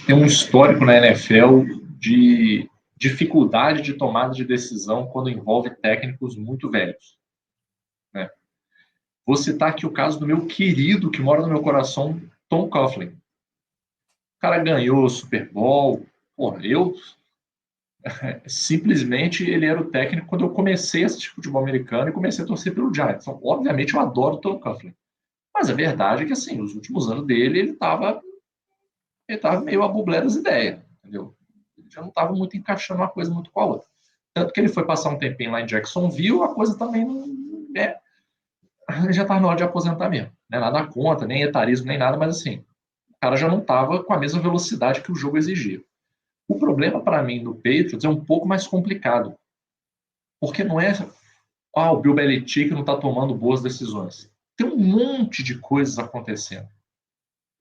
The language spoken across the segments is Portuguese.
tem um histórico na NFL de dificuldade de tomada de decisão quando envolve técnicos muito velhos, né? Vou citar aqui o caso do meu querido, que mora no meu coração, Tom Coughlin. O cara ganhou o Super Bowl. Porra, simplesmente ele era o técnico quando eu comecei a assistir futebol americano e comecei a torcer pelo Giants. Então, obviamente eu adoro o Tom Coughlin. Mas a verdade é que, assim, nos últimos anos dele, ele estava meio a bublé das ideias, entendeu? Ele já não estava muito encaixando uma coisa muito com a outra. Tanto que ele foi passar um tempinho lá em Jacksonville, a coisa também não já estava na hora de aposentar mesmo. Né? Nada contra, nem etarismo, nem nada, mas assim, o cara já não estava com a mesma velocidade que o jogo exigia. O problema para mim do Patriots é um pouco mais complicado, porque não é o Bill Belichick não está tomando boas decisões. Tem um monte de coisas acontecendo.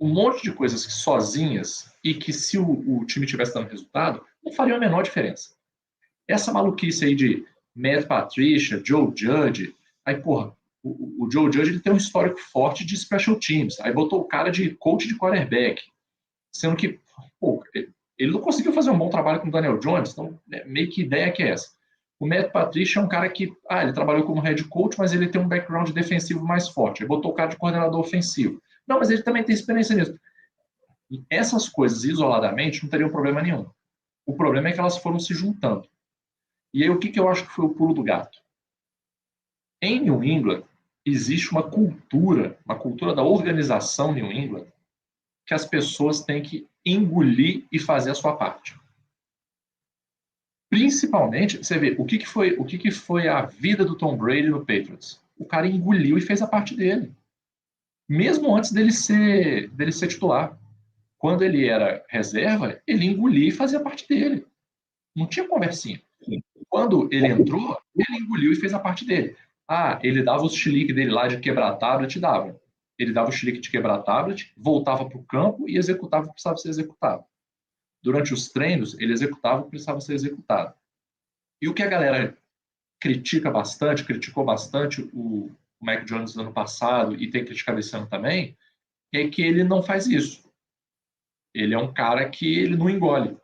Um monte de coisas que sozinhas e que se o time tivesse dando resultado, não faria a menor diferença. Essa maluquice aí de Matt Patricia, Joe Judge, aí, porra, o Joe Judge ele tem um histórico forte de special teams, aí botou o cara de coach de quarterback, sendo que, pô, ele não conseguiu fazer um bom trabalho com o Daniel Jones, então meio que ideia que é essa. O Matt Patricia é um cara que, ele trabalhou como head coach, mas ele tem um background defensivo mais forte, aí botou o cara de coordenador ofensivo. Não, mas ele também tem experiência nisso. E essas coisas isoladamente não teriam problema nenhum. O problema é que elas foram se juntando. E aí o que eu acho que foi o pulo do gato? Em New England, existe uma cultura da organização New England, que as pessoas têm que engolir e fazer a sua parte. Principalmente, você vê, o que foi a vida do Tom Brady no Patriots? O cara engoliu e fez a parte dele. Mesmo antes dele ser titular. Quando ele era reserva, ele engolia e fazia parte dele. Não tinha conversinha. Quando ele entrou, ele engoliu e fez a parte dele. Ele dava os chilique dele lá de quebrar tablet, dava. Ele dava o chilique de quebrar tablet, voltava para o campo e executava o que precisava ser executado. Durante os treinos, ele executava o que precisava ser executado. E o que a galera criticou bastante o Mac Jones no ano passado e tem criticado esse ano também, é que ele não faz isso. Ele é um cara que ele não engole.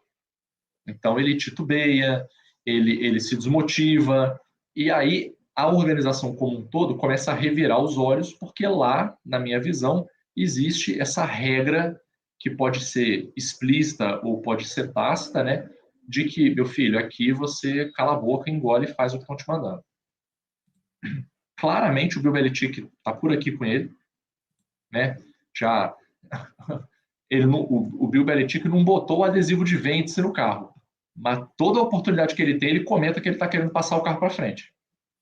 Então ele titubeia, ele se desmotiva, e aí a organização como um todo começa a revirar os olhos, porque lá, na minha visão, existe essa regra que pode ser explícita ou pode ser tácita, né? De que, meu filho, aqui você cala a boca, engole e faz o que estão te mandando. Claramente o Bill Belichick está por aqui com ele, né? Já o Bill Belichick não botou o adesivo de vende-se no carro, mas toda a oportunidade que ele tem, ele comenta que ele está querendo passar o carro para frente,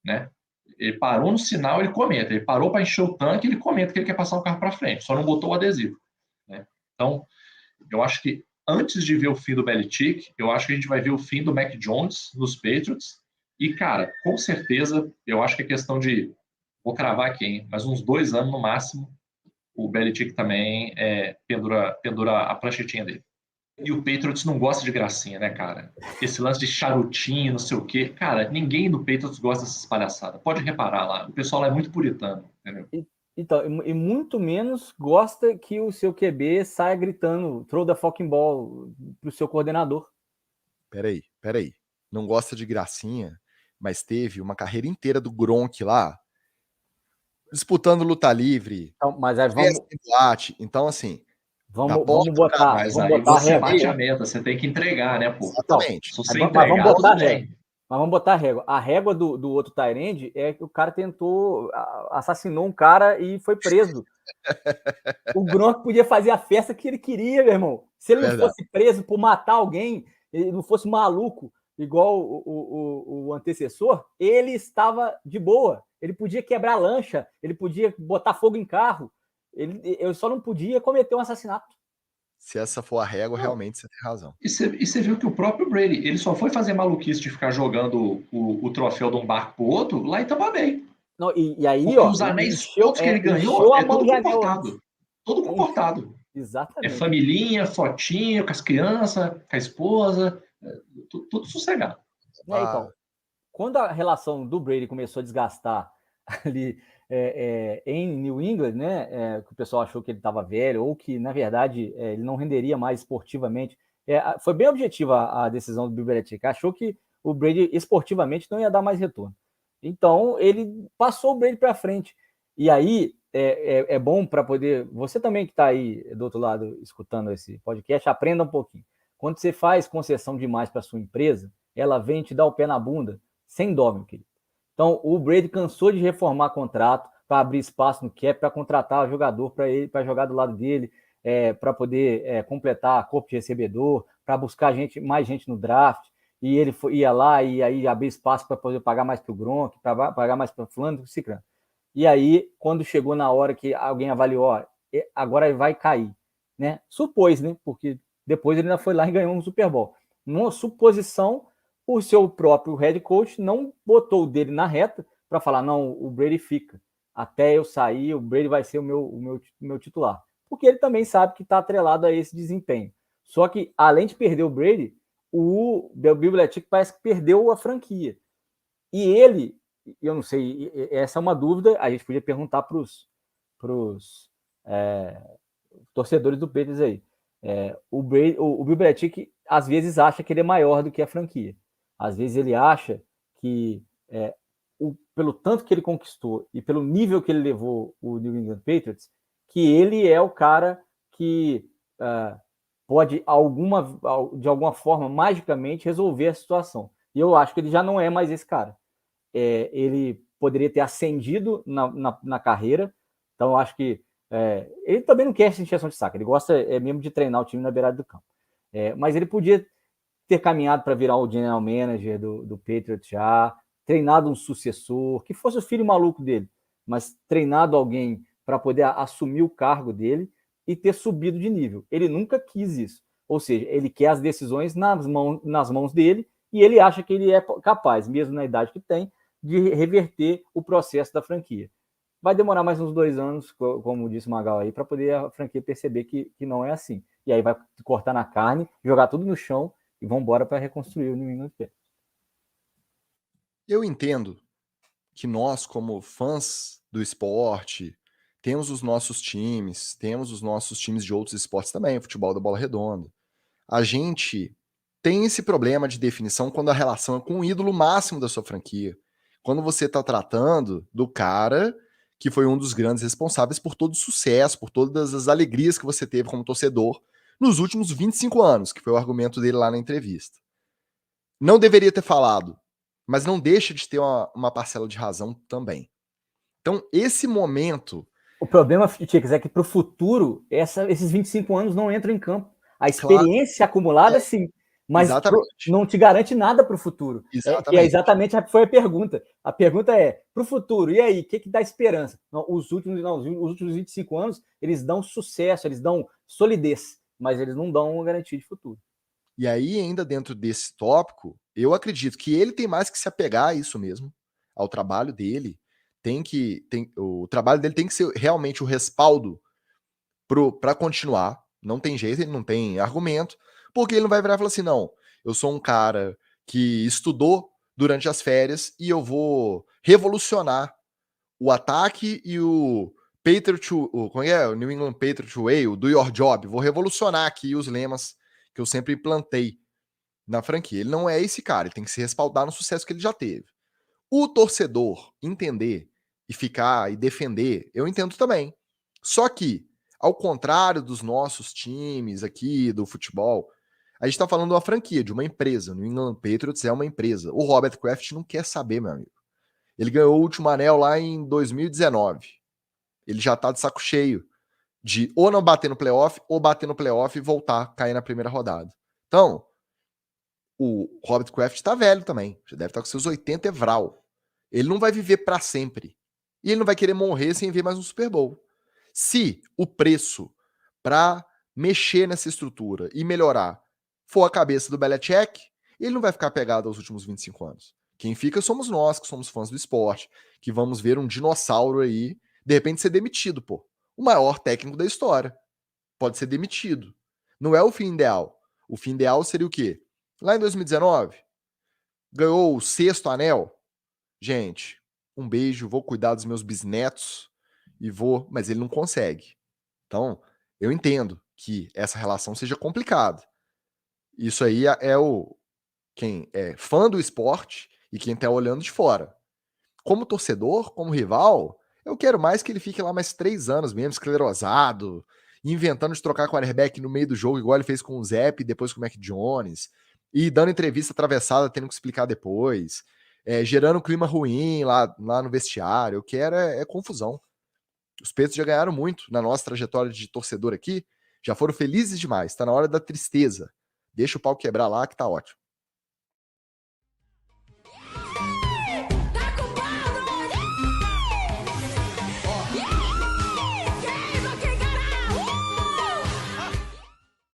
né? Ele parou no sinal, ele comenta. Ele parou para encher o tanque, ele comenta que ele quer passar o carro para frente, só não botou o adesivo, né? Então, eu acho que antes de ver o fim do Belichick, eu acho que a gente vai ver o fim do Mac Jones nos Patriots. E, cara, com certeza, eu acho que é questão de, vou cravar aqui, hein, mas uns 2 anos no máximo, o Belichick também pendura a pranchetinha dele. E o Patriots não gosta de gracinha, né, cara? Esse lance de charutinho, não sei o quê. Cara, ninguém do Patriots gosta dessas palhaçadas. Pode reparar lá. O pessoal lá é muito puritano, entendeu? Então, e muito menos gosta que o seu QB saia gritando throw the fucking ball pro seu coordenador. Peraí. Não gosta de gracinha, mas teve uma carreira inteira do Gronk lá, disputando luta livre. Então, mas aí vamos... Então, assim... Vamos botar... Mas vamos aí botar você bate a meta, você tem que entregar, né, pô? Exatamente. Se você entregar, mas vamos botar a régua. A régua do outro Tyrande é que o cara assassinou um cara e foi preso. O Gronk podia fazer a festa que ele queria, meu irmão. Se ele não fosse preso por matar alguém, ele não fosse maluco, igual o antecessor, ele estava de boa. Ele podia quebrar lancha, ele podia botar fogo em carro. Eu só não podia cometer um assassinato. Se essa for a régua, realmente você tem razão. E você viu que o próprio Brady, ele só foi fazer maluquice de ficar jogando o troféu de um barco pro outro lá em Tampa Bay. Não, e aí, porque os anéis todos que ele ganhou é todo comportado. Todo comportado. Exatamente. É familhinha, fotinho, com as crianças, com a esposa, tudo sossegado. Então, quando a relação do Brady começou a desgastar ali em New England, né, que o pessoal achou que ele estava velho, ou que, na verdade, ele não renderia mais esportivamente. Foi bem objetiva a decisão do Bill Belichick. Achou que o Brady, esportivamente, não ia dar mais retorno. Então, ele passou o Brady para frente. E aí, é bom para poder... Você também que está aí do outro lado escutando esse podcast, aprenda um pouquinho. Quando você faz concessão demais para sua empresa, ela vem te dar o pé na bunda, sem dó, meu querido. Então, o Brady cansou de reformar contrato para abrir espaço no cap, para contratar jogador para ele, para jogar do lado dele, para poder completar corpo de recebedor, para buscar mais gente no draft. E ele ia lá e aí abrir espaço para poder pagar mais para o Gronk, para pagar mais para fulano, ciclano. E aí, quando chegou na hora que alguém avaliou, ó, agora ele vai cair, né? Supôs, né? Porque depois ele ainda foi lá e ganhou um Super Bowl. Numa suposição, o seu próprio head coach não botou o dele na reta para falar, não, o Brady fica. Até eu sair, o Brady vai ser o meu titular. Porque ele também sabe que está atrelado a esse desempenho. Só que, além de perder o Brady, o Bill Belichick parece que perdeu a franquia. E ele, eu não sei, essa é uma dúvida, a gente podia perguntar para os torcedores do Patriots aí. O Bill Belichick, às vezes, acha que ele é maior do que a franquia. Às vezes ele acha que, pelo tanto que ele conquistou e pelo nível que ele levou o New England Patriots, que ele é o cara que pode, de alguma forma, magicamente, resolver a situação. E eu acho que ele já não é mais esse cara. Ele poderia ter ascendido na carreira, então eu acho que ele também não quer sentir de saco, ele gosta mesmo de treinar o time na beirada do campo. Mas ele podia ter caminhado para virar o general manager do Patriots já, treinado um sucessor, que fosse o filho maluco dele, mas treinado alguém para poder assumir o cargo dele e ter subido de nível. Ele nunca quis isso. Ou seja, ele quer as decisões nas mãos dele e ele acha que ele é capaz, mesmo na idade que tem, de reverter o processo da franquia. Vai demorar mais uns 2 anos, como disse o Magal aí, para poder a franquia perceber que não é assim. E aí vai cortar na carne, jogar tudo no chão e vão embora para reconstruir o New England Patriots. Eu entendo que nós, como fãs do esporte, temos os nossos times de outros esportes também, futebol da bola redonda. A gente tem esse problema de definição quando a relação é com o ídolo máximo da sua franquia. Quando você está tratando do cara que foi um dos grandes responsáveis por todo o sucesso, por todas as alegrias que você teve como torcedor nos últimos 25 anos, que foi o argumento dele lá na entrevista. Não deveria ter falado, mas não deixa de ter uma parcela de razão também. Então, esse momento... O problema, Ticas, é que para o futuro, esses 25 anos não entram em campo. A experiência acumulada, sim, mas não te garante nada para o futuro. Exatamente foi a pergunta. A pergunta é, para o futuro, e aí, o que dá esperança? Os últimos 25 anos, eles dão sucesso, eles dão solidez, mas eles não dão uma garantia de futuro. E aí, ainda dentro desse tópico, eu acredito que ele tem mais que se apegar a isso mesmo, ao trabalho dele. O trabalho dele tem que ser realmente o respaldo para continuar. Não tem jeito, ele não tem argumento, porque ele não vai virar e falar assim, não, eu sou um cara que estudou durante as férias e eu vou revolucionar o ataque e o o New England Patriot Way, o Do Your Job, vou revolucionar aqui os lemas que eu sempre implantei na franquia. Ele não é esse cara, ele tem que se respaldar no sucesso que ele já teve. O torcedor entender e ficar e defender, eu entendo também. Só que, ao contrário dos nossos times aqui do futebol, a gente tá falando de uma franquia, de uma empresa. O New England Patriots é uma empresa. O Robert Kraft não quer saber, meu amigo. Ele ganhou o último anel lá em 2019. Ele já tá de saco cheio de ou não bater no playoff, ou bater no playoff e voltar, cair na primeira rodada. Então, o Robert Kraft tá velho também. Já deve estar com seus 80 evral. Ele não vai viver para sempre. E ele não vai querer morrer sem ver mais um Super Bowl. Se o preço para mexer nessa estrutura e melhorar for a cabeça do Belichick, ele não vai ficar pegado aos últimos 25 anos. Quem fica somos nós, que somos fãs do esporte, que vamos ver um dinossauro aí, de repente ser demitido, pô. O maior técnico da história. Pode ser demitido. Não é o fim ideal. O fim ideal seria o quê? Lá em 2019, ganhou o 6º anel. Gente, um beijo, vou cuidar dos meus bisnetos e vou, mas ele não consegue. Então, eu entendo que essa relação seja complicada. Isso aí é quem é fã do esporte e quem tá olhando de fora. Como torcedor, como rival, eu quero mais que ele fique lá mais 3 anos mesmo, esclerosado, inventando de trocar quarterback no meio do jogo, igual ele fez com o Zep, depois com o Mac Jones, e dando entrevista atravessada, tendo que explicar depois, gerando um clima ruim lá no vestiário. Eu quero confusão. Os Patriots já ganharam muito na nossa trajetória de torcedor aqui, já foram felizes demais, tá na hora da tristeza. Deixa o pau quebrar lá que tá ótimo.